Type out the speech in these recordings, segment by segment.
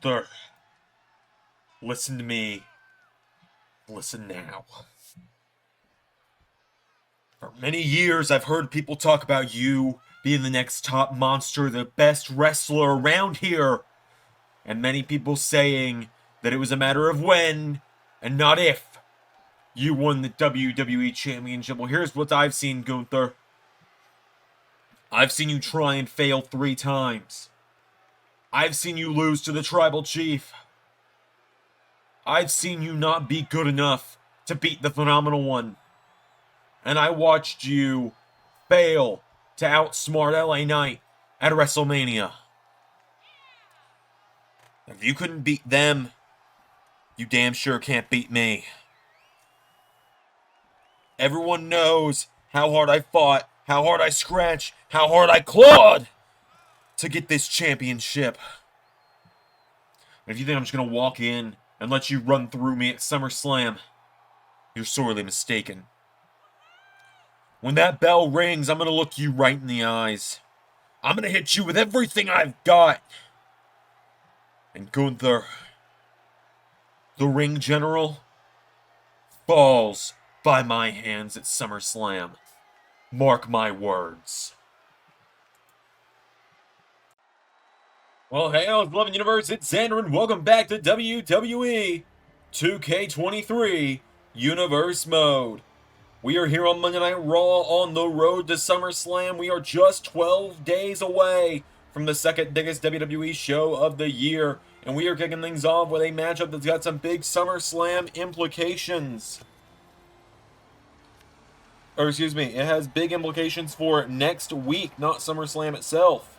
Gunther, listen to me. Listen now. For many years, I've heard people talk about you being the next top monster, the best wrestler around here. And many people saying that it was a matter of when, and not if, you won the WWE Championship. Well, here's what I've seen, Gunther. I've seen you try and fail 3 times. I've seen you lose to the Tribal Chief. I've seen you not be good enough to beat the Phenomenal One. And I watched you fail to outsmart LA Knight at WrestleMania. If you couldn't beat them, you damn sure can't beat me. Everyone knows how hard I fought, how hard I scratched, how hard I clawed to get this championship. And if you think I'm just going to walk in and let you run through me at SummerSlam, you're sorely mistaken. When that bell rings, I'm going to look you right in the eyes. I'm going to hit you with everything I've got. And Gunther, the ring general, falls by my hands at SummerSlam. Mark my words. Well, hey, I was loving Universe, it's Xander, and welcome back to WWE 2K23 Universe Mode. We are here on Monday Night Raw on the road to SummerSlam. We are just 12 days away from the second biggest WWE show of the year. And we are kicking things off with a matchup that's got some big SummerSlam implications. Or excuse me, it has big implications for next week, not SummerSlam itself.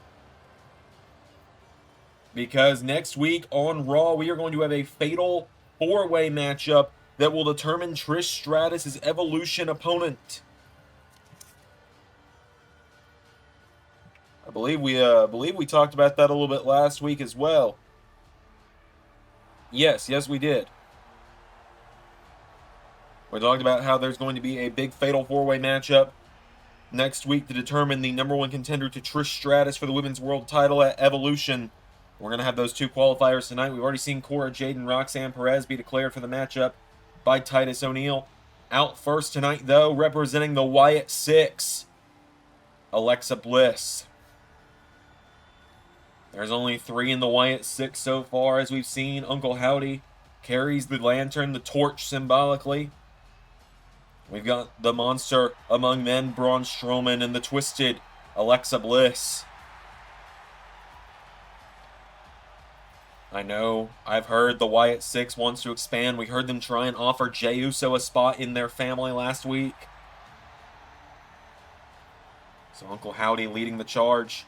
Because next week on Raw, we are going to have a fatal 4-way matchup that will determine Trish Stratus' Evolution opponent. I believe we talked about that a little bit last week as well. Yes, we did. We talked about how there's going to be a big fatal 4-way matchup next week to determine the #1 contender to Trish Stratus for the Women's World title at Evolution. We're going to have those 2 qualifiers tonight. We've already seen Cora Jade and Roxanne Perez be declared for the matchup by Titus O'Neil. Out first tonight, though, representing the Wyatt Six, Alexa Bliss. There's only 3 in the Wyatt Six so far, as we've seen. Uncle Howdy carries the lantern, the torch symbolically. We've got the monster among men, Braun Strowman, and the twisted Alexa Bliss. I know, I've heard the Wyatt Six wants to expand. We heard them try and offer Jey Uso a spot in their family last week. So Uncle Howdy leading the charge.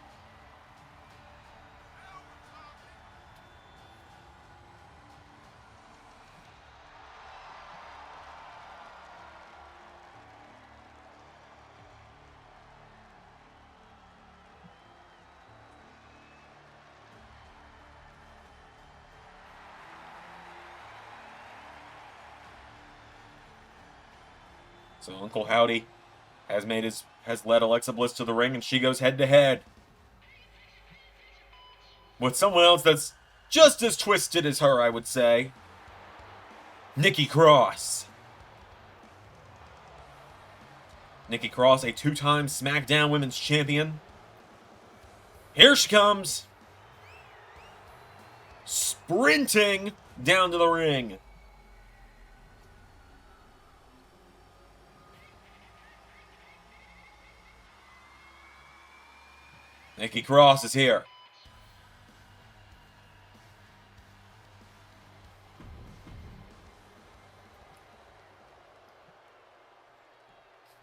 So Uncle Howdy has led Alexa Bliss to the ring, and she goes head to head with someone else that's just as twisted as her, I would say. Nikki Cross. Nikki Cross, a 2-time SmackDown Women's Champion. Here she comes. Sprinting down to the ring. Nikki Cross is here.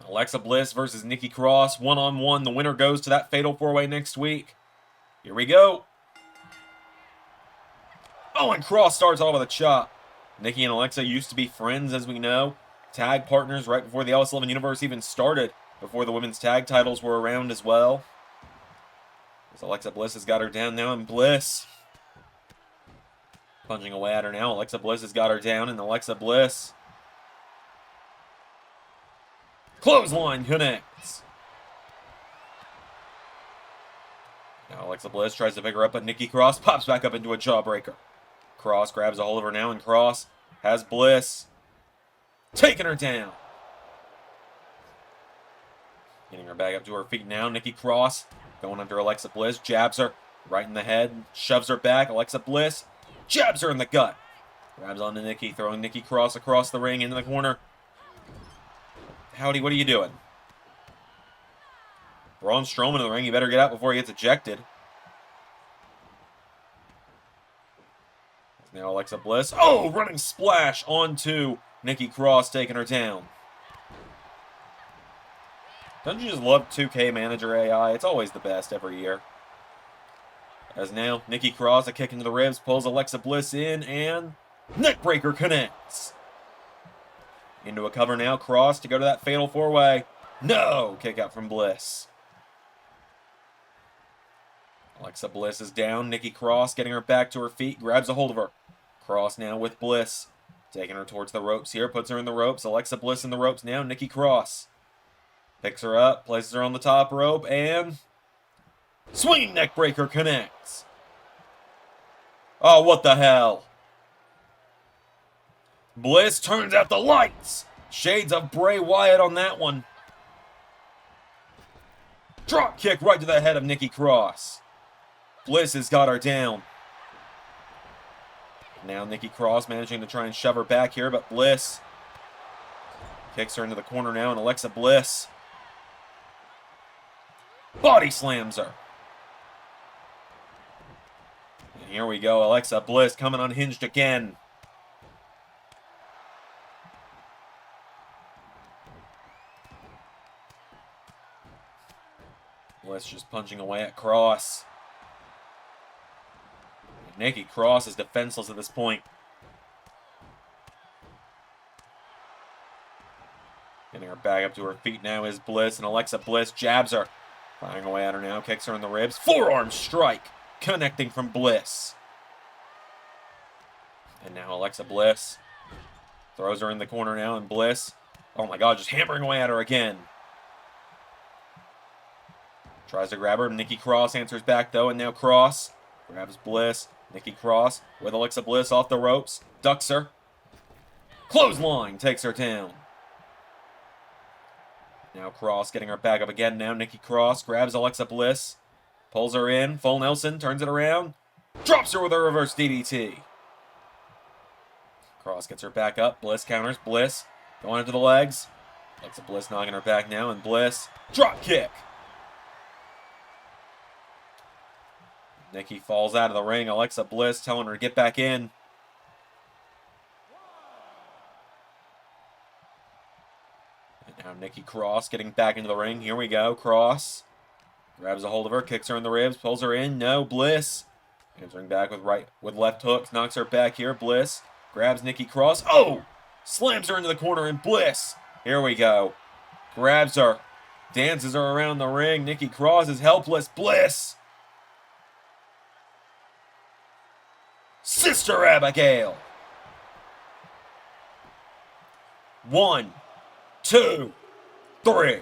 Alexa Bliss versus Nikki Cross, 1-on-1. The winner goes to that fatal 4-way next week. Here we go. Oh, and Cross starts off with a chop. Nikki and Alexa used to be friends, as we know. Tag partners right before the LS11 Universe even started, before the women's tag titles were around as well. As Alexa Bliss has got her down now, and Bliss punching away at her now. Alexa Bliss has got her down, and Alexa Bliss clothesline connects. Now Alexa Bliss tries to pick her up, but Nikki Cross pops back up into a jawbreaker. Cross grabs a hold of her now, and Cross has Bliss. Taking her down. Getting her back up to her feet now. Nikki Cross going under Alexa Bliss. Jabs her right in the head. Shoves her back. Alexa Bliss jabs her in the gut. Grabs onto Nikki, throwing Nikki Cross across the ring into the corner. Howdy, what are you doing? Braun Strowman in the ring. You better get out before he gets ejected. Now Alexa Bliss. Oh, running splash onto Nikki Cross, taking her down. Don't you just love 2K Manager AI? It's always the best every year. As now, Nikki Cross, a kick into the ribs, pulls Alexa Bliss in, and neckbreaker connects. Into a cover now, Cross to go to that fatal four-way. No! Kick out from Bliss. Alexa Bliss is down. Nikki Cross getting her back to her feet, grabs a hold of her. Cross now with Bliss. Taking her towards the ropes here, puts her in the ropes. Alexa Bliss in the ropes now. Nikki Cross picks her up, places her on the top rope, and swinging neckbreaker connects. Oh, what the hell? Bliss turns out the lights. Shades of Bray Wyatt on that one. Drop kick right to the head of Nikki Cross. Bliss has got her down. Now Nikki Cross managing to try and shove her back here, but Bliss kicks her into the corner now, and Alexa Bliss body slams her. And here we go, Alexa Bliss coming unhinged again. Bliss just punching away at Cross. Nikki Cross is defenseless at this point. Getting her back up to her feet now is Bliss, and Alexa Bliss jabs her. Firing away at her now, kicks her in the ribs. Forearm strike, connecting from Bliss. And now Alexa Bliss throws her in the corner now, and Bliss, oh my god, just hammering away at her again. Tries to grab her, Nikki Cross answers back though, and now Cross grabs Bliss. Nikki Cross with Alexa Bliss off the ropes, ducks her. Clothesline takes her down. Now Cross getting her back up again now. Nikki Cross grabs Alexa Bliss, pulls her in, full Nelson, turns it around, drops her with a reverse DDT. Cross gets her back up, Bliss counters, Bliss going into the legs. Alexa Bliss knocking her back now, and Bliss, drop kick. Nikki falls out of the ring. Alexa Bliss telling her to get back in. And now Nikki Cross getting back into the ring. Here we go. Cross grabs a hold of her, kicks her in the ribs, pulls her in. No, Bliss answering back with left hooks, knocks her back here. Bliss grabs Nikki Cross. Oh! Slams her into the corner, and Bliss, here we go, grabs her, dances her around the ring. Nikki Cross is helpless. Bliss, Sister Abigail. 1, 2, 3.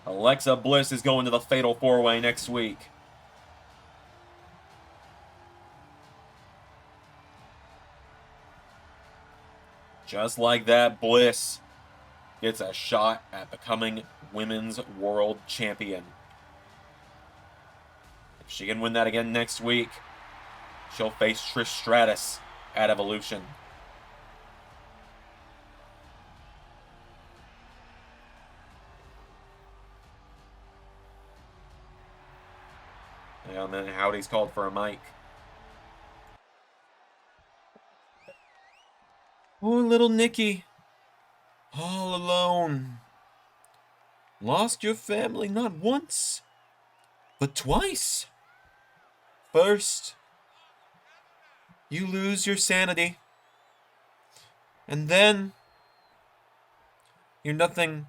Alexa Bliss is going to the Fatal 4-Way next week. Just like that, Bliss gets a shot at becoming Women's World Champion. If she can win that again next week, she'll face Trish Stratus at Evolution. And then Howdy's called for a mic. Poor little Nikki, all alone. Lost your family not once, but twice. First, you lose your sanity. And then, you're nothing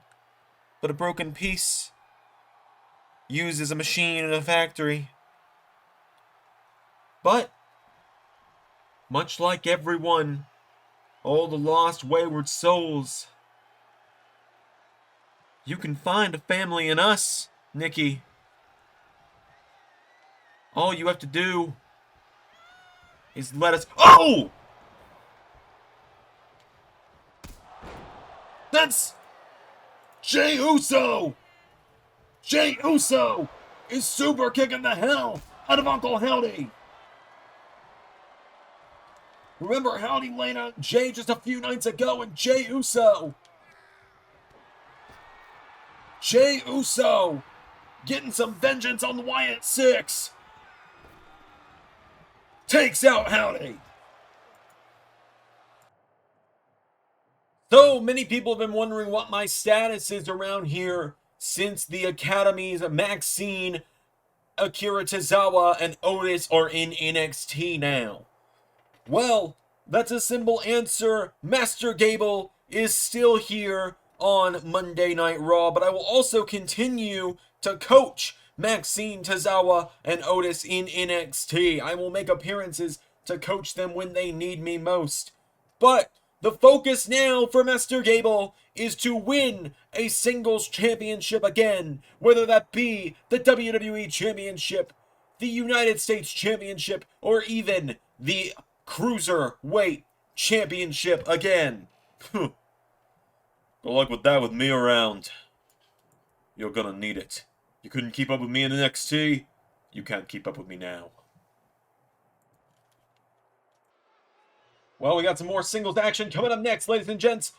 but a broken piece, used as a machine in a factory. But, much like everyone, all the lost wayward souls, you can find a family in us, Nikki. All you have to do is let us... Oh! That's... Jey Uso! Jey Uso is super kicking the hell out of Uncle Howdy. Remember Howdy laid out Jey just a few nights ago, and Jey Uso getting some vengeance on the Wyatt Six. Takes out Howdy. So many people have been wondering what my status is around here since the Academy's Maxine, Akira Tozawa, and Otis are in NXT now. Well, that's a simple answer. Master Gable is still here on Monday Night Raw, but I will also continue to coach Maxine, Tozawa, and Otis in NXT. I will make appearances to coach them when they need me most. But the focus now for Master Gable is to win a singles championship again, whether that be the WWE Championship, the United States Championship, or even the Cruiserweight Championship again. Good luck with that with me around. You're gonna need it. You couldn't keep up with me in NXT, you can't keep up with me now. Well, we got some more singles action coming up next, ladies and gents,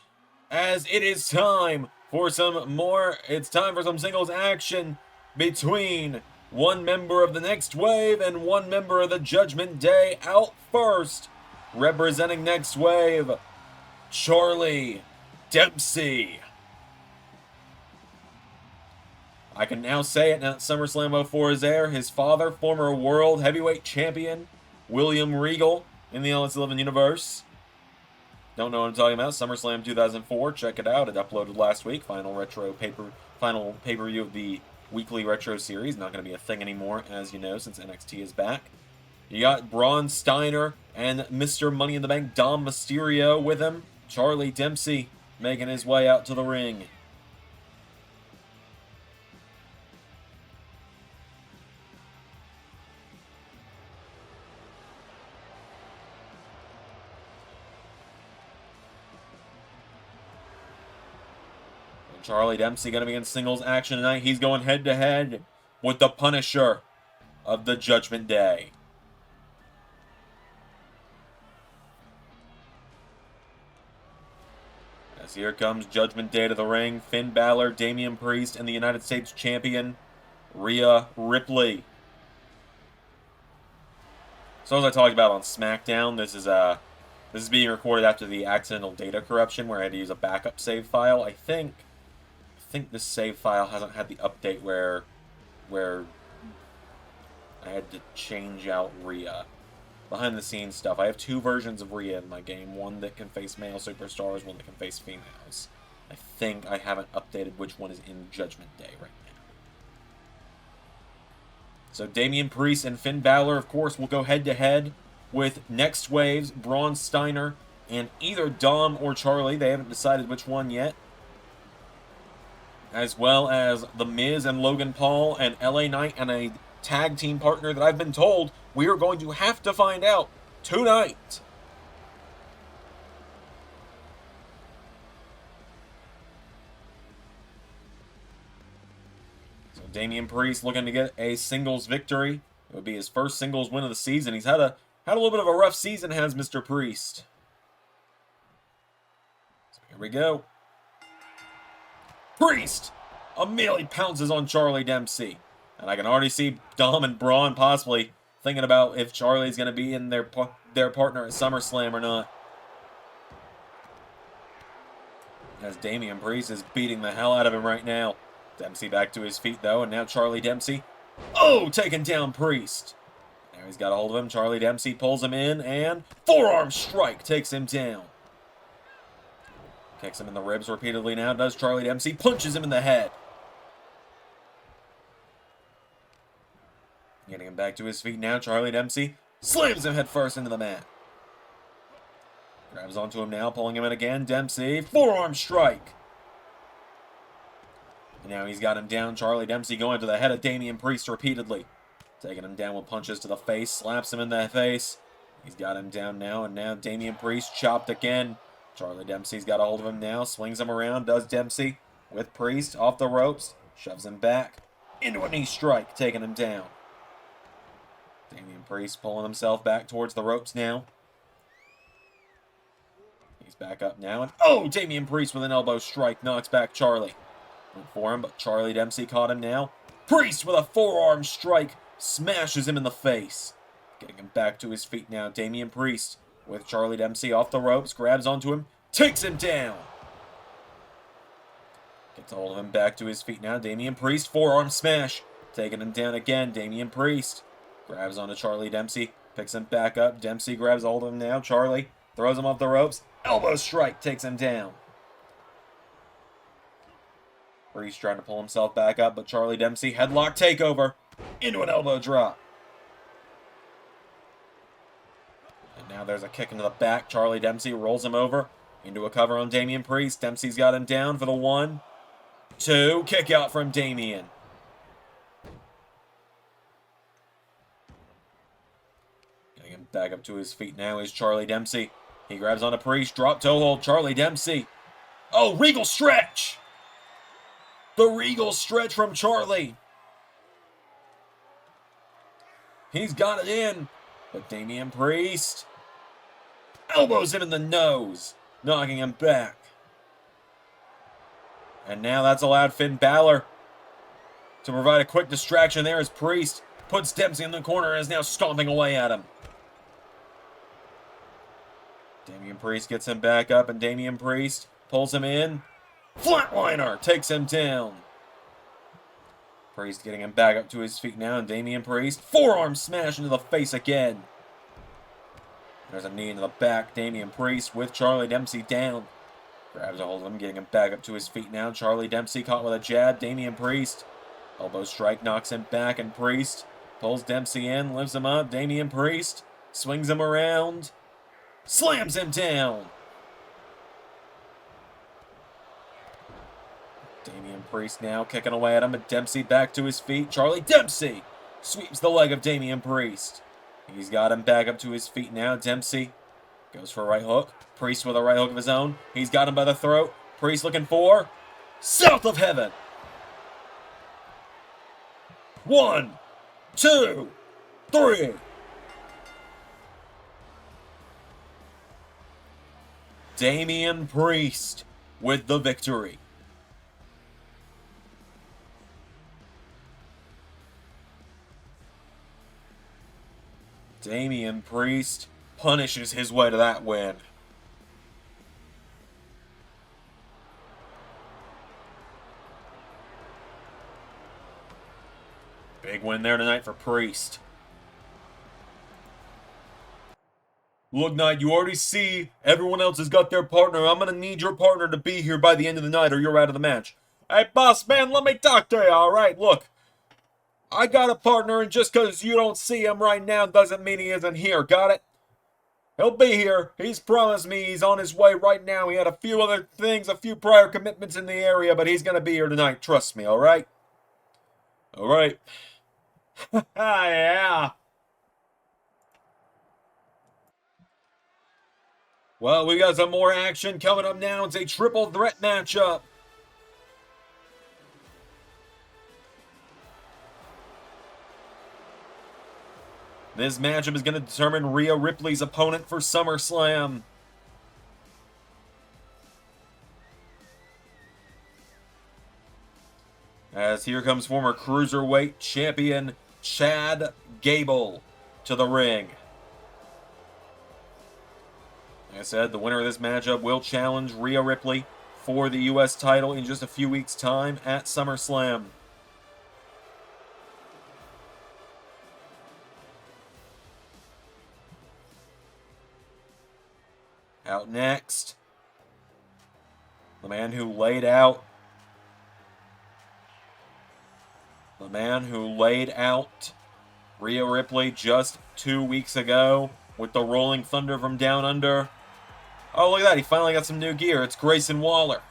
as it is time for some more. It's time for some singles action between one member of the NextWave and one member of the Judgment Day. Out first, representing NextWave, Charlie Dempsey. I can now say it now that SummerSlam 04 is there. His father, former World Heavyweight Champion William Regal in the LS11 universe. Don't know what I'm talking about. SummerSlam 2004. Check it out. It uploaded last week. Final pay-per-view of the weekly retro series. Not going to be a thing anymore, as you know, since NXT is back. You got Braun Steiner and Mr. Money in the Bank Dom Mysterio with him. Charlie Dempsey making his way out to the ring. Charlie Dempsey going to be in singles action tonight. He's going head-to-head with the Punisher of the Judgment Day. As here comes Judgment Day to the ring. Finn Balor, Damian Priest, and the United States Champion, Rhea Ripley. So as I talked about on SmackDown, this is being recorded after the accidental data corruption where I had to use a backup save file. I think this save file hasn't had the update where I had to change out Rhea. Behind the scenes stuff. I have two versions of Rhea in my game. One that can face male superstars, one that can face females. I think I haven't updated which one is in Judgment Day right now. So Damian Priest and Finn Balor, of course, will go head-to-head with NextWave's Braun Steiner and either Dom or Charlie. They haven't decided which one yet. As well as The Miz and Logan Paul and LA Knight and a tag team partner that I've been told we are going to have to find out tonight. So Damian Priest looking to get a singles victory. It would be his first singles win of the season. He's had a little bit of a rough season, has Mr. Priest. So here we go. Priest immediately pounces on Charlie Dempsey. And I can already see Dom and Braun possibly thinking about if Charlie's going to be in their partner at SummerSlam or not. As Damian Priest is beating the hell out of him right now. Dempsey back to his feet though, and now Charlie Dempsey. Oh, taking down Priest. Now he's got a hold of him. Charlie Dempsey pulls him in, and forearm strike takes him down. Kicks him in the ribs repeatedly now, does Charlie Dempsey. Punches him in the head. Getting him back to his feet now, Charlie Dempsey slams him headfirst into the mat. Grabs onto him now, pulling him in again. Dempsey, forearm strike. And now he's got him down. Charlie Dempsey going to the head of Damian Priest repeatedly. Taking him down with punches to the face, slaps him in the face. He's got him down now, and now Damian Priest chopped again. Charlie Dempsey's got a hold of him now, swings him around, does Dempsey with Priest off the ropes, shoves him back into a knee strike, taking him down. Damian Priest pulling himself back towards the ropes now. He's back up now, and oh, Damian Priest with an elbow strike knocks back Charlie. Went for him, but Charlie Dempsey caught him now. Priest with a forearm strike smashes him in the face. Getting him back to his feet now, Damian Priest with Charlie Dempsey off the ropes, grabs onto him, takes him down. Gets a hold of him back to his feet now, Damian Priest, forearm smash. Taking him down again, Damian Priest grabs onto Charlie Dempsey, picks him back up. Dempsey grabs a hold of him now, Charlie throws him off the ropes, elbow strike, takes him down. Priest trying to pull himself back up, but Charlie Dempsey, headlock takeover, into an elbow drop. And now there's a kick into the back. Charlie Dempsey rolls him over into a cover on Damian Priest. Dempsey's got him down for the 1, 2, kick out from Damian. Getting him back up to his feet now is Charlie Dempsey. He grabs onto Priest, drop toe hold, Charlie Dempsey. Oh, Regal stretch! The Regal stretch from Charlie. He's got it in, but Damian Priest elbows him in the nose, knocking him back. And now that's allowed Finn Balor to provide a quick distraction there as Priest puts Dempsey in the corner and is now stomping away at him. Damian Priest gets him back up, and Damian Priest pulls him in. Flatliner takes him down. Priest getting him back up to his feet now, and Damian Priest, forearm smash into the face again. There's a knee into the back. Damian Priest with Charlie Dempsey down. Grabs a hold of him, getting him back up to his feet now. Charlie Dempsey caught with a jab. Damian Priest, elbow strike, knocks him back, and Priest pulls Dempsey in, lifts him up. Damian Priest swings him around, slams him down. Damian Priest now kicking away at him, and Dempsey back to his feet. Charlie Dempsey sweeps the leg of Damian Priest. He's got him back up to his feet now. Dempsey goes for a right hook. Priest with a right hook of his own. He's got him by the throat. Priest looking for South of Heaven. 1, 2, 3. Damian Priest with the victory. Damian Priest punishes his way to that win. Big win there tonight for Priest. Look, Knight, you already see everyone else has got their partner. I'm going to need your partner to be here by the end of the night or you're out of the match. Hey, boss man, let me talk to you, all right? Look, I got a partner, and just because you don't see him right now doesn't mean he isn't here. Got it? He'll be here. He's promised me he's on his way right now. He had a few other things, a few prior commitments in the area, but he's going to be here tonight. Trust me, all right? All right. Yeah. Well, we got some more action coming up now. It's a triple threat matchup. This matchup is going to determine Rhea Ripley's opponent for SummerSlam. As here comes former Cruiserweight Champion Chad Gable to the ring. Like I said, the winner of this matchup will challenge Rhea Ripley for the U.S. title in just a few weeks' time at SummerSlam. Out next, the man who laid out Rhea Ripley just 2 weeks ago with the Rolling Thunder from Down Under. Oh, look at that. He finally got some new gear. It's Grayson Waller.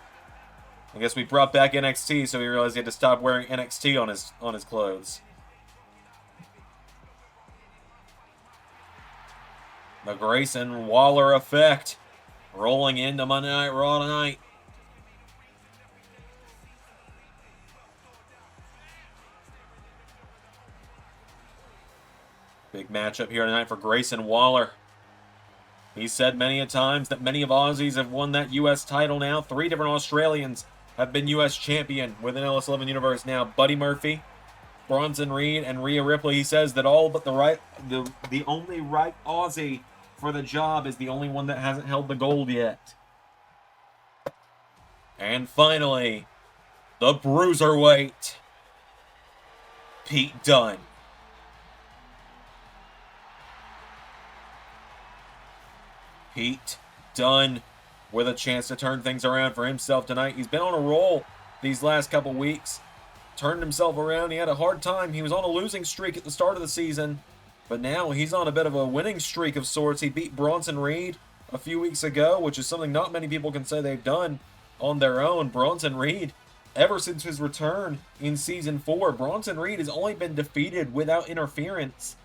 I guess we brought back NXT, so he realized he had to stop wearing NXT on his clothes. The Grayson Waller effect rolling into Monday Night Raw tonight. Big matchup here tonight for Grayson Waller. He said many a times that many of Aussies have won that U.S. title now. 3 different Australians have been U.S. champion within LS11 Universe now. Buddy Murphy, Bronson Reed, and Rhea Ripley. He says that all but the only right Aussie for the job is the only one that hasn't held the gold yet. And finally, the Bruiserweight, Pete Dunne. Pete Dunne with a chance to turn things around for himself tonight. He's been on a roll these last couple weeks. Turned himself around. He had a hard time. He was on a losing streak at the start of the season. But now he's on a bit of a winning streak of sorts. He beat Bronson Reed a few weeks ago, which is something not many people can say they've done on their own. Bronson Reed, ever since his return in Season 4, Bronson Reed has only been defeated without interference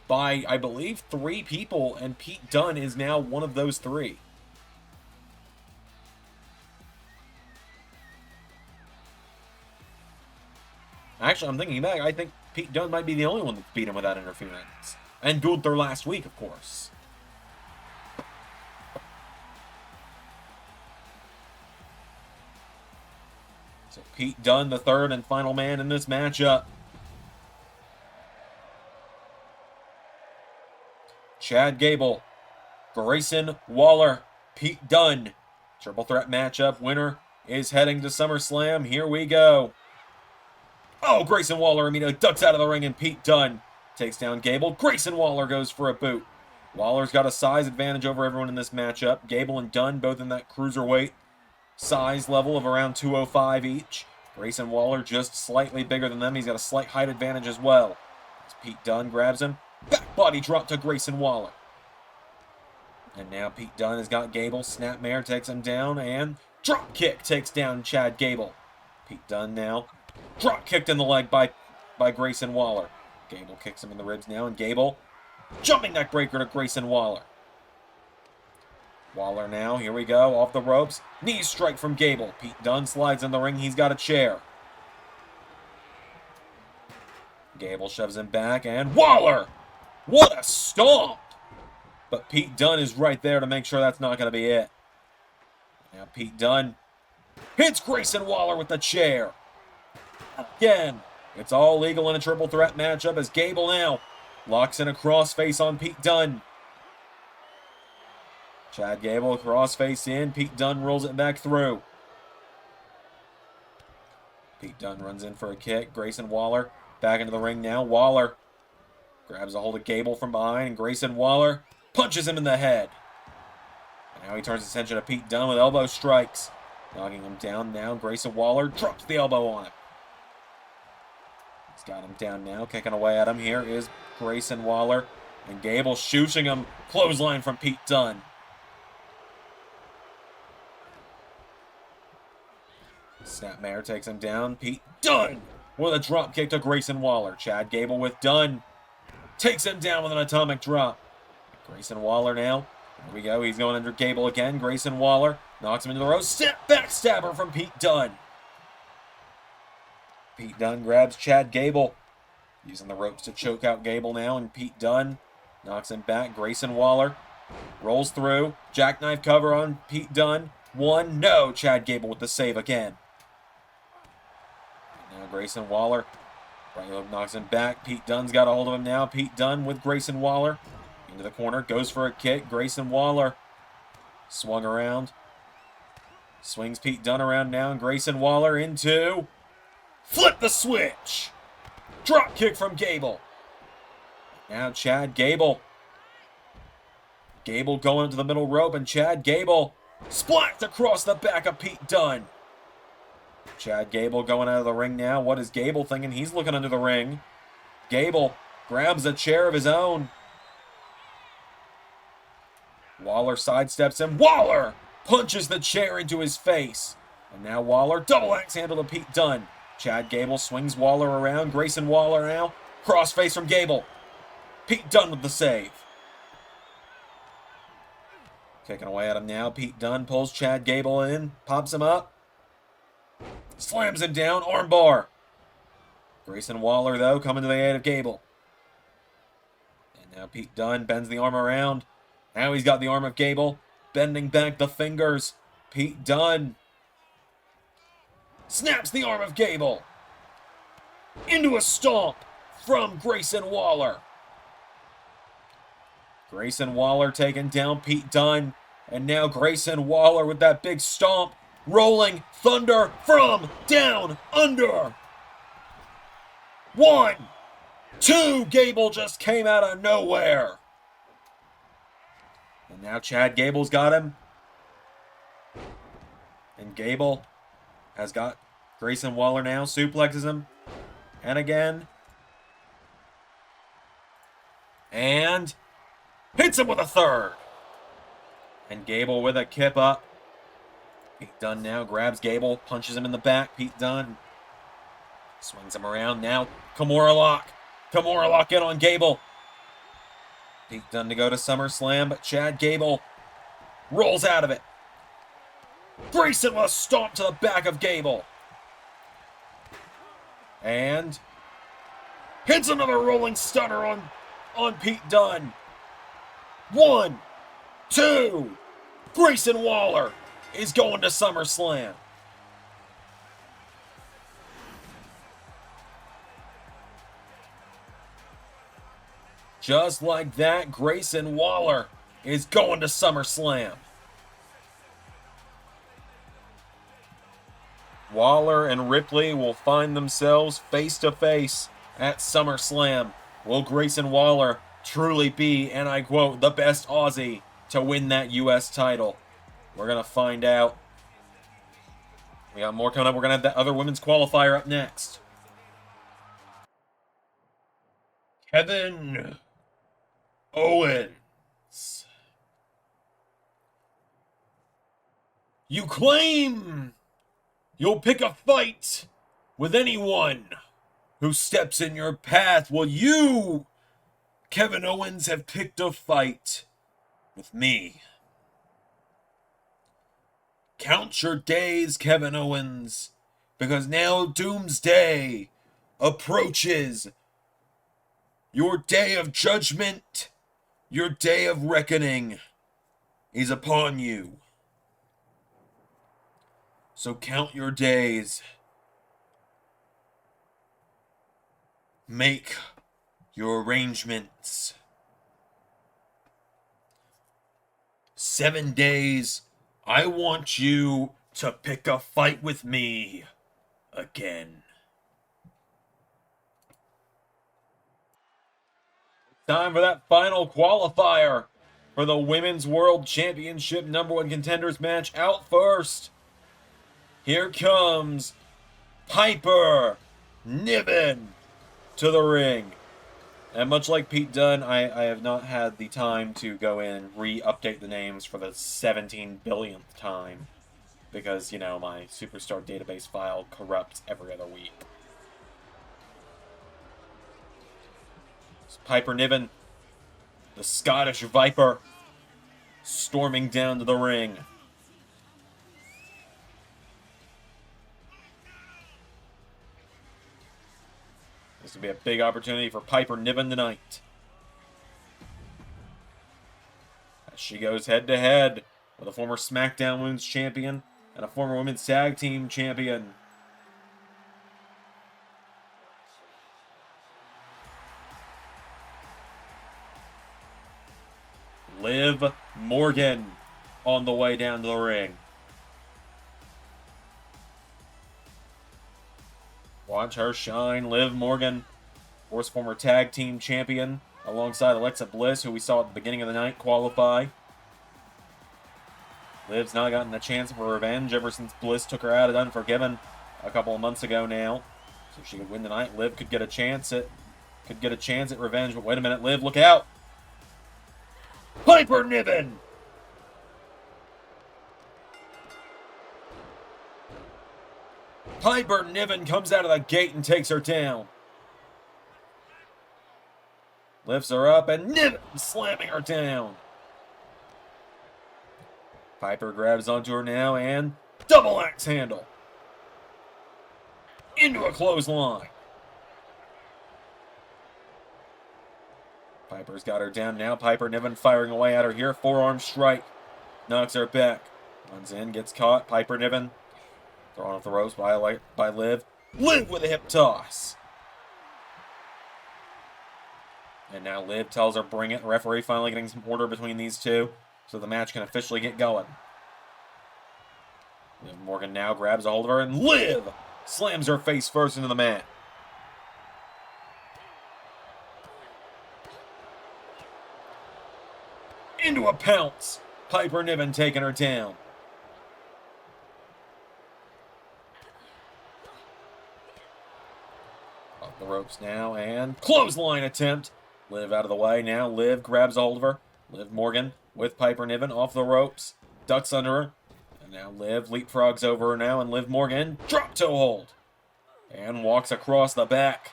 by, I believe, 3 people, and Pete Dunne is now one of those 3. Actually, I'm thinking back, I think Pete Dunne might be the only one that beat him without interference. And Gunther last week, of course. So Pete Dunne, the third and final man in this matchup. Chad Gable, Grayson Waller, Pete Dunne. Triple threat matchup. Winner is heading to SummerSlam. Here we go. Oh, Grayson Waller immediately ducks out of the ring, and Pete Dunne takes down Gable. Grayson Waller goes for a boot. Waller's got a size advantage over everyone in this matchup. Gable and Dunne both in that cruiserweight size level of around 205 each. Grayson Waller just slightly bigger than them. He's got a slight height advantage as well. As Pete Dunne grabs him. Back body drop to Grayson Waller. And now Pete Dunne has got Gable. Snapmare takes him down, and drop kick takes down Chad Gable. Pete Dunne now drop kicked in the leg by Grayson Waller. Gable kicks him in the ribs now, and Gable jumping neck breaker to Grayson Waller. Waller now, here we go, off the ropes. Knee strike from Gable. Pete Dunne slides in the ring. He's got a chair. Gable shoves him back, and Waller! What a stomp! But Pete Dunne is right there to make sure that's not going to be it. Now Pete Dunne hits Grayson Waller with the chair. Again, it's all legal in a triple threat matchup as Gable now locks in a crossface on Pete Dunne. Chad Gable, crossface in. Pete Dunne rolls it back through. Pete Dunne runs in for a kick. Grayson Waller back into the ring now. Waller grabs a hold of Gable from behind, and Grayson Waller punches him in the head. And now he turns his attention to Pete Dunne with elbow strikes. Knocking him down now. Grayson Waller drops the elbow on him. He's got him down now, kicking away at him. Here is Grayson Waller, and Gable shooting him. Clothesline from Pete Dunne. Snapmare takes him down. Pete Dunne with a drop kick to Grayson Waller. Chad Gable with Dunne. Takes him down with an atomic drop. Grayson Waller now. Here we go. He's going under Gable again. Grayson Waller knocks him into the ropes. Step back stabber from Pete Dunne. Pete Dunne grabs Chad Gable. Using the ropes to choke out Gable now. And Pete Dunne knocks him back. Grayson Waller rolls through. Jackknife cover on Pete Dunne. 1. No. Chad Gable with the save again. Now Grayson Waller right hook knocks him back. Pete Dunne's got a hold of him now. Pete Dunne with Grayson Waller into the corner. Goes for a kick. Grayson Waller swung around. Swings Pete Dunne around now. And Grayson Waller into flip the switch. Drop kick from Gable. Now Chad Gable. Gable going to the middle rope. And Chad Gable splats across the back of Pete Dunne. Chad Gable going out of the ring now. What is Gable thinking? He's looking under the ring. Gable grabs a chair of his own. Waller sidesteps him. Waller punches the chair into his face. And now Waller double axe handle to Pete Dunne. Chad Gable swings Waller around. Grayson Waller now. Crossface from Gable. Pete Dunne with the save. Kicking away at him now. Pete Dunne pulls Chad Gable in. Pops him up. Slams him down. Armbar. Grayson Waller, though, coming to the aid of Gable. And now Pete Dunne bends the arm around. Now he's got the arm of Gable. Bending back the fingers. Pete Dunne snaps the arm of Gable. Into a stomp from Grayson Waller. Grayson Waller taking down Pete Dunne. And now Grayson Waller with that big stomp. Rolling Thunder from down under. 1, 2. Gable just came out of nowhere. And now Chad Gable's got him. And Gable has got Grayson Waller now. Suplexes him. And again. And hits him with a third. And Gable with a kip up. Pete Dunne now grabs Gable. Punches him in the back. Pete Dunne swings him around. Now Kimura lock. Kimura lock in on Gable. Pete Dunne to go to SummerSlam, but Chad Gable rolls out of it. Grayson with a stomp to the back of Gable. And hits another rolling stunner on Pete Dunne. 1, 2. Grayson Waller is going to SummerSlam. Just like that, Grayson Waller is going to SummerSlam. Waller and Ripley will find themselves face to face at SummerSlam. Will Grayson Waller truly be, and I quote, the best Aussie to win that U.S. title? We're going to find out. We got more coming up. We're going to have that other women's qualifier up next. Kevin Owens. You claim you'll pick a fight with anyone who steps in your path. Well, you, Kevin Owens, have picked a fight with me. Count your days, Kevin Owens, because now Doomsday approaches. Your day of judgment, your day of reckoning is upon you. So count your days. Make your arrangements. 7 days, I want you to pick a fight with me again. Time for that final qualifier for the Women's World Championship #1 contenders match. Out first, here comes Piper Niven to the ring. And much like Pete Dunne, I have not had the time to go in and re-update the names for the 17 billionth time. Because, you know, my Superstar database file corrupts every other week. It's Piper Niven, the Scottish Viper, storming down to the ring. This will be a big opportunity for Piper Niven tonight. As she goes head-to-head with a former SmackDown Women's Champion and a former Women's Tag Team Champion. Liv Morgan on the way down to the ring. Watch her shine. Liv Morgan, of course, former tag team champion, alongside Alexa Bliss, who we saw at the beginning of the night qualify. Liv's not gotten a chance for revenge ever since Bliss took her out at Unforgiven a couple of months ago now. So if she could win tonight, Liv could get a chance at revenge. But wait a minute, Liv, look out! Piper Niven! Piper Niven comes out of the gate and takes her down. Lifts her up, and Niven slamming her down. Piper grabs onto her now and double axe handle. Into a clothesline. Piper's got her down now. Piper Niven firing away at her here. Forearm strike. Knocks her back. Runs in, gets caught. Piper Niven thrown off the ropes by Liv. Liv with a hip toss. And now Liv tells her bring it. The referee finally getting some order between these two so the match can officially get going. Liv Morgan now grabs a hold of her and Liv slams her face first into the mat. Into a pounce. Piper Niven taking her down. Off the ropes now and clothesline attempt. Liv out of the way now. Liv grabs a hold of her. Liv Morgan with Piper Niven off the ropes. Ducks under her. And now Liv leapfrogs over her now and Liv Morgan drop toe hold. And walks across the back.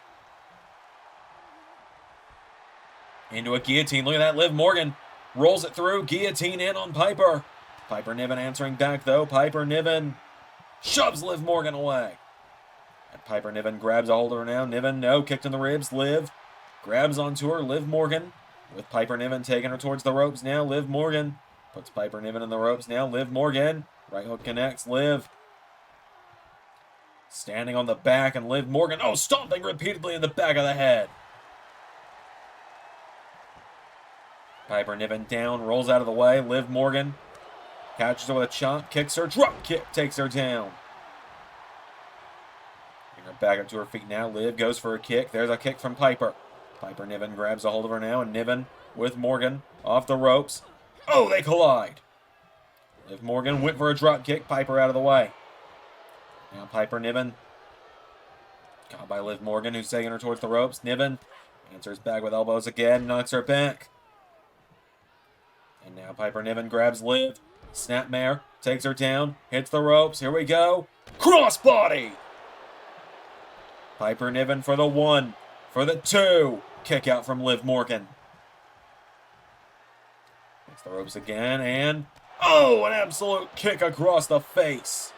Into a guillotine. Look at that. Liv Morgan rolls it through. Guillotine in on Piper. Piper Niven answering back though. Piper Niven shoves Liv Morgan away. And Piper Niven grabs a hold of her now. Niven, no, kicked in the ribs. Liv grabs onto her. Liv Morgan with Piper Niven taking her towards the ropes now. Liv Morgan puts Piper Niven in the ropes now. Liv Morgan. Right hook connects. Liv standing on the back and Liv Morgan, oh, stomping repeatedly in the back of the head. Piper Niven down, rolls out of the way. Liv Morgan catches her with a chop, kicks her, drop kick, takes her down. Bring her back up to her feet now. Liv goes for a kick. There's a kick from Piper. Piper Niven grabs a hold of her now, and Niven with Morgan off the ropes. Oh, they collide. Liv Morgan went for a drop kick. Piper out of the way. Now Piper Niven caught by Liv Morgan, who's taking her towards the ropes. Niven answers back with elbows again, knocks her back. And now Piper Niven grabs Liv. Snapmare takes her down, hits the ropes. Here we go. Crossbody! Piper Niven for the 1, for the 2. Kick out from Liv Morgan. Hits the ropes again, and oh, an absolute kick across the face.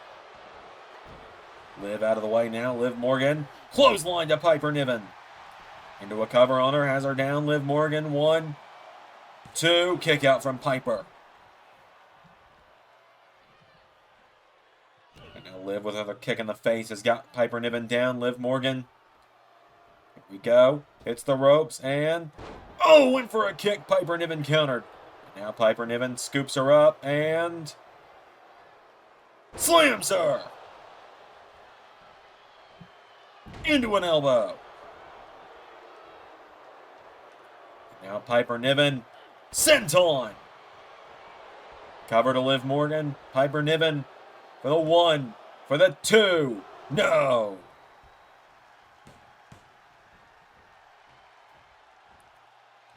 Liv out of the way now. Liv Morgan clothesline to Piper Niven. Into a cover on her, has her down. Liv Morgan, 1, 2, kick out from Piper. And now Liv with another kick in the face has got Piper Niven down. Liv Morgan. Here we go. Hits the ropes and oh, went for a kick. Piper Niven countered. And now Piper Niven scoops her up and slams her into an elbow. Now Piper Niven senton. Cover to Liv Morgan. Piper Niven for the 1, for the 2. No.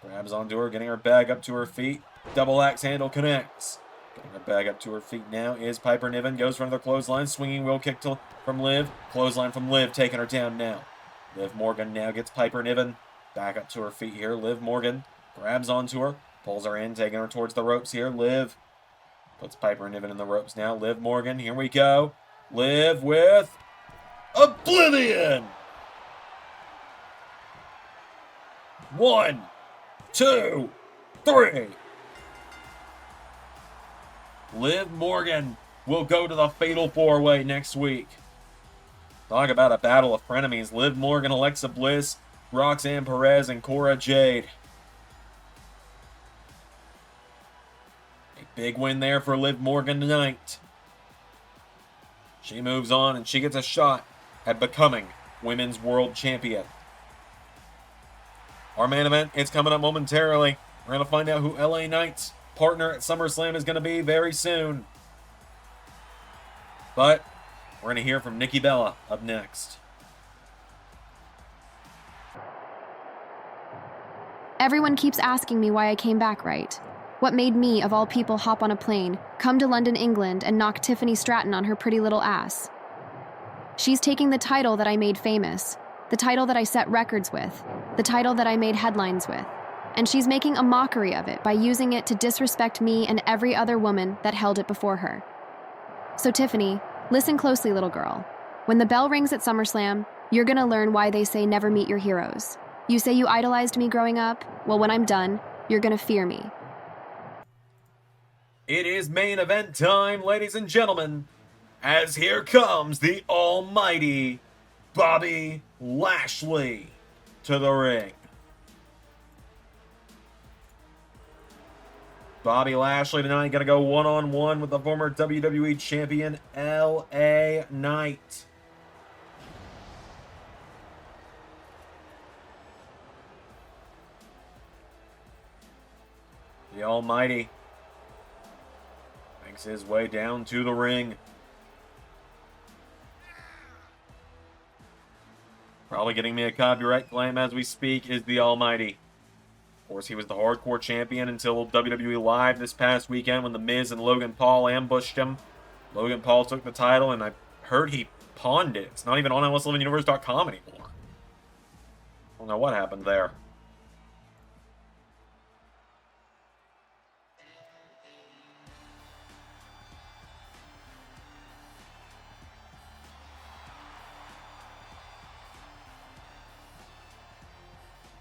Grabs onto her, getting her bag up to her feet. Double axe handle connects. Getting her bag up to her feet now is Piper Niven. Goes for another clothesline. Swinging wheel kick from Liv. Clothesline from Liv, taking her down now. Liv Morgan now gets Piper Niven back up to her feet here. Liv Morgan grabs onto her. Pulls her in, taking her towards the ropes here. Liv puts Piper Niven in the ropes now. Liv Morgan, here we go. Liv with Oblivion. 1, 2, 3. Liv Morgan will go to the Fatal 4-Way next week. Talk about a battle of frenemies. Liv Morgan, Alexa Bliss, Roxanne Perez, and Cora Jade. A big win there for Liv Morgan tonight. She moves on and she gets a shot at becoming Women's World Champion. Our main event, it's coming up momentarily. We're going to find out who LA Knight's partner at SummerSlam is going to be very soon. But we're going to hear from Nikki Bella up next. Everyone keeps asking me why I came back, right? What made me, of all people, hop on a plane, come to London, England, and knock Tiffany Stratton on her pretty little ass? She's taking the title that I made famous, the title that I set records with, the title that I made headlines with, and she's making a mockery of it by using it to disrespect me and every other woman that held it before her. So Tiffany, listen closely, little girl. When the bell rings at SummerSlam, you're gonna learn why they say never meet your heroes. You say you idolized me growing up? Well, when I'm done, you're gonna fear me. It is main event time, ladies and gentlemen, as here comes the almighty Bobby Lashley to the ring. Bobby Lashley tonight going to go one-on-one with the former WWE Champion, LA Knight. The Almighty makes his way down to the ring. Probably getting me a copyright claim as we speak is the Almighty. Of course, he was the hardcore champion until WWE Live this past weekend when The Miz and Logan Paul ambushed him. Logan Paul took the title, and I heard he pawned it. It's not even on LS11universe.com anymore. I don't know what happened there.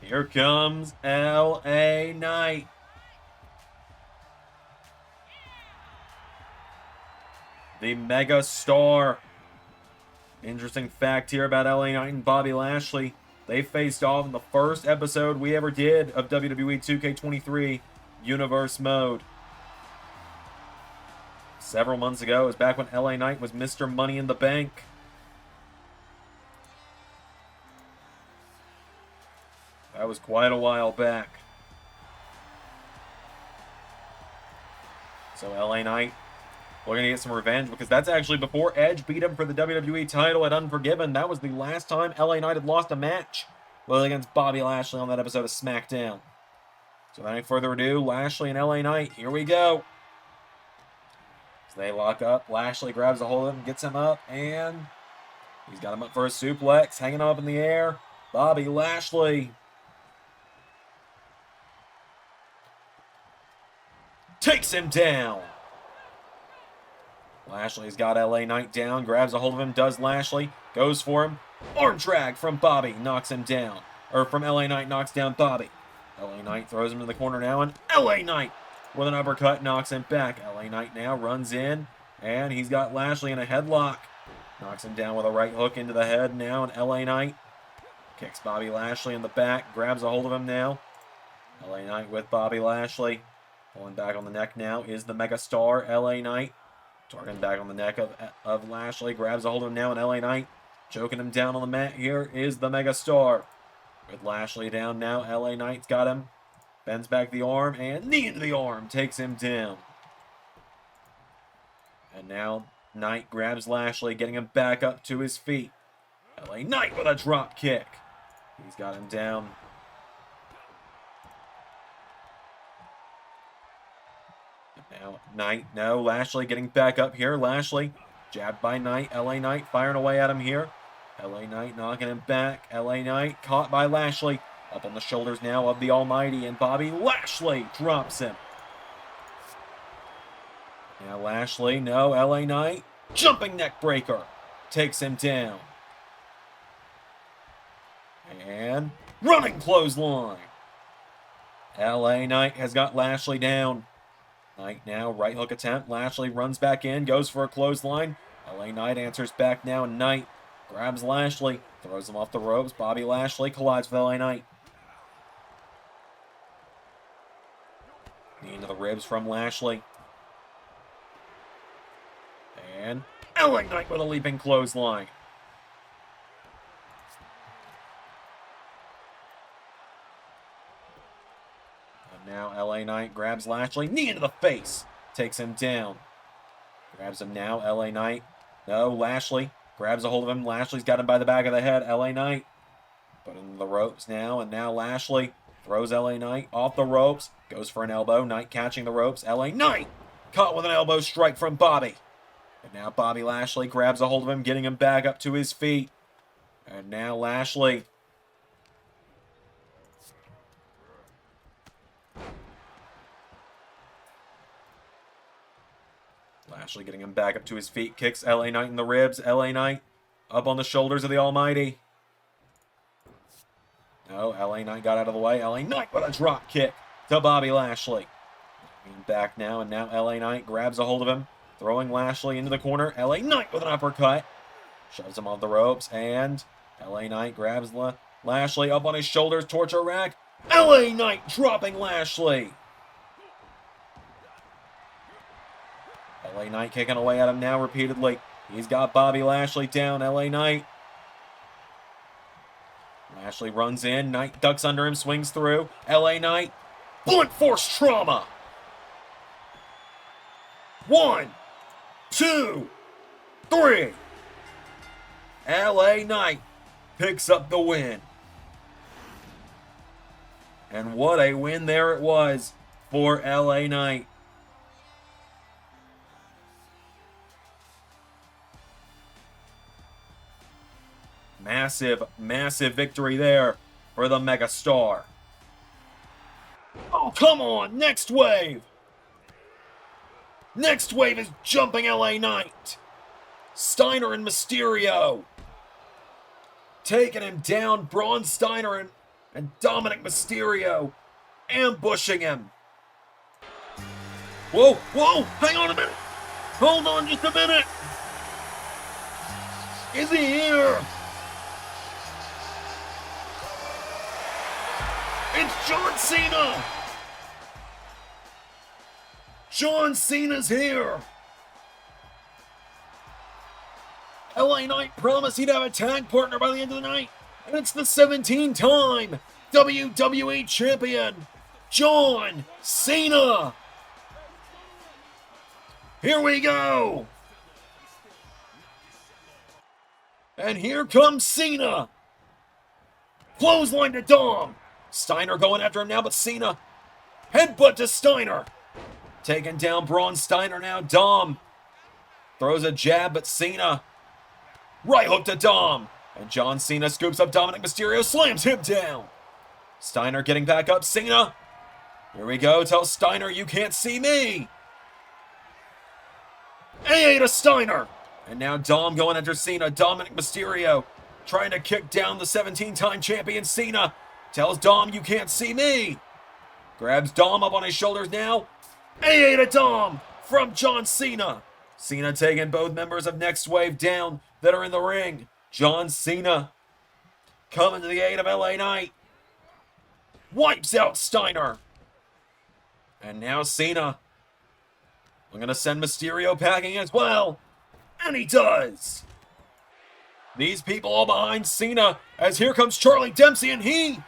Here comes LA Knight. The Mega Star. Interesting fact here about LA Knight and Bobby Lashley. They faced off in the first episode we ever did of WWE 2K23 Universe Mode. Several months ago, it was back when LA Knight was Mr. Money in the Bank. That was quite a while back. So LA Knight, we're going to get some revenge because that's actually before Edge beat him for the WWE title at Unforgiven. That was the last time LA Knight had lost a match. Well, against Bobby Lashley on that episode of SmackDown. So without any further ado, Lashley and LA Knight, here we go. So they lock up. Lashley grabs a hold of him, gets him up, and he's got him up for a suplex, hanging him up in the air. Bobby Lashley takes him down. Lashley's got LA Knight down, grabs a hold of him, does Lashley, goes for him. Arm drag from Bobby, knocks him down. Or from LA Knight, knocks down Bobby. LA Knight throws him to the corner now, and LA Knight with an uppercut knocks him back. LA Knight now runs in, and he's got Lashley in a headlock. Knocks him down with a right hook into the head now, and LA Knight kicks Bobby Lashley in the back, grabs a hold of him now. LA Knight with Bobby Lashley. Pulling back on the neck now is the Mega Star, LA Knight. Targeting back on the neck of Lashley. Grabs a hold of him now, and LA Knight choking him down on the mat. Here is the Mega Star. With Lashley down now, LA Knight's got him. Bends back the arm, and knee into the arm. Takes him down. And now Knight grabs Lashley, getting him back up to his feet. LA Knight with a drop kick. He's got him down. Now, Knight, no, Lashley getting back up here. Lashley, jabbed by Knight. LA Knight firing away at him here. LA Knight knocking him back. LA Knight caught by Lashley. Up on the shoulders now of the Almighty, and Bobby Lashley drops him. Now Lashley, no, LA Knight, jumping neck breaker. Takes him down. And running clothesline. LA Knight has got Lashley down. Knight now, right hook attempt. Lashley runs back in, goes for a clothesline. LA Knight answers back now, and Knight grabs Lashley, throws him off the ropes. Bobby Lashley collides with LA Knight. Knee into the ribs from Lashley. And LA Knight with a leaping clothesline. Now LA Knight grabs Lashley, knee into the face, takes him down. Grabs him now, LA Knight. No, Lashley grabs a hold of him. Lashley's got him by the back of the head. LA Knight put him in the ropes now, and now Lashley throws LA Knight off the ropes, goes for an elbow. Knight catching the ropes. LA Knight caught with an elbow strike from Bobby. And now Bobby Lashley grabs a hold of him, getting him back up to his feet. And now Lashley Lashley getting him back up to his feet, kicks LA Knight in the ribs. LA Knight up on the shoulders of the Almighty. No, LA Knight got out of the way. LA Knight with a drop kick to Bobby Lashley. Back now, and now LA Knight grabs a hold of him, throwing Lashley into the corner. LA Knight with an uppercut. Shoves him off the ropes, and LA Knight grabs Lashley up on his shoulders, torture rack. LA Knight dropping Lashley. LA Knight kicking away at him now repeatedly. He's got Bobby Lashley down. LA Knight. Lashley runs in. Knight ducks under him, swings through. LA Knight. Blunt force trauma. 1, 2, 3. LA Knight picks up the win. And what a win there it was for LA Knight. Massive, massive victory there for the megastar. Oh, come on, NextWave! NextWave is jumping LA Knight. Steiner and Mysterio. Taking him down. Braun Steiner and Dominic Mysterio ambushing him. Whoa, whoa, hang on a minute. Hold on just a minute. Is he here? It's John Cena. John Cena's here. LA Knight promised he'd have a tag partner by the end of the night. And it's the 17-time WWE Champion, John Cena. Here we go. And here comes Cena. Clothesline to Dom. Steiner going after him now, but Cena. Headbutt to Steiner. Taking down Braun Steiner now. Dom throws a jab, but Cena. Right hook to Dom. And John Cena scoops up Dominic Mysterio, slams him down. Steiner getting back up. Cena. Here we go. Tell Steiner you can't see me. AA to Steiner. And now Dom going after Cena. Dominic Mysterio trying to kick down the 17-time champion Cena. Tells Dom you can't see me. Grabs Dom up on his shoulders now. AA to Dom from John Cena. Cena taking both members of NextWave down that are in the ring. John Cena coming to the aid of LA Knight. Wipes out Steiner. And now Cena. I'm going to send Mysterio packing as well. And he does. These people all behind Cena as here comes Charlie Dempsey and he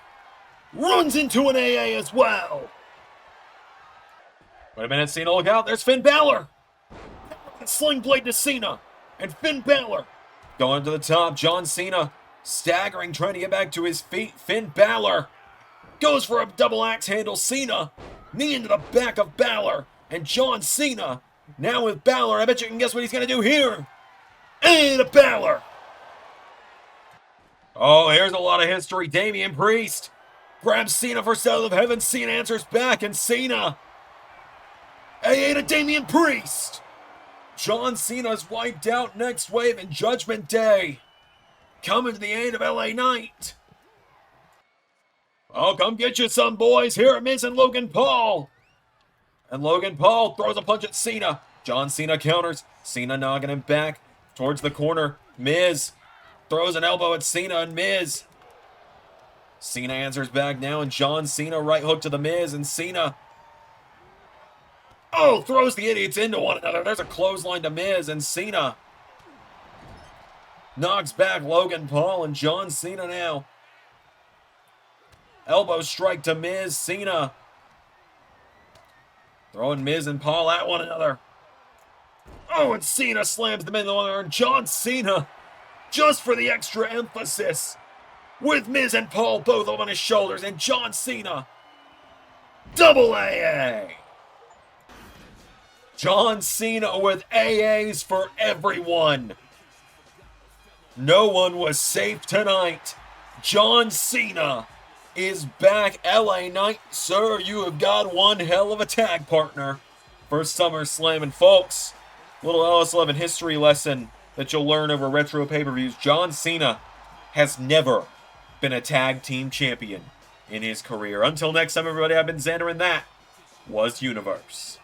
runs into an AA as well. Wait a minute, Cena, look out. There's Finn Balor. Sling blade to Cena. And Finn Balor going to the top. John Cena staggering, trying to get back to his feet. Finn Balor goes for a double axe handle. Cena knee into the back of Balor. And John Cena now with Balor. I bet you can guess what he's going to do here. And a Balor. Oh, here's a lot of history. Damian Priest grabs Cena for South of Heaven. Cena answers back, and Cena. AA to Damian Priest. John Cena's wiped out. NextWave and Judgment Day coming to the aid of LA Knight. Oh, come get you some, boys. Here are Miz and Logan Paul. And Logan Paul throws a punch at Cena. John Cena counters. Cena knocking him back towards the corner. Miz throws an elbow at Cena and Miz. Cena answers back now, and John Cena right hook to the Miz, and Cena. Oh, throws the idiots into one another. There's a clothesline to Miz, and Cena knocks back Logan Paul, and John Cena now. Elbow strike to Miz. Cena throwing Miz and Paul at one another. Oh, and Cena slams them into one another, and John Cena, just for the extra emphasis, with Miz and Paul both up on his shoulders, and John Cena, double AA. John Cena with AAs for everyone. No one was safe tonight. John Cena is back. LA Knight, sir, you have got one hell of a tag partner for SummerSlam. And folks, Little LS11 history lesson that you'll learn over retro pay-per-views. John Cena has never been a tag team champion in his career. Until next time, everybody, I've been Xander, and that was Universe.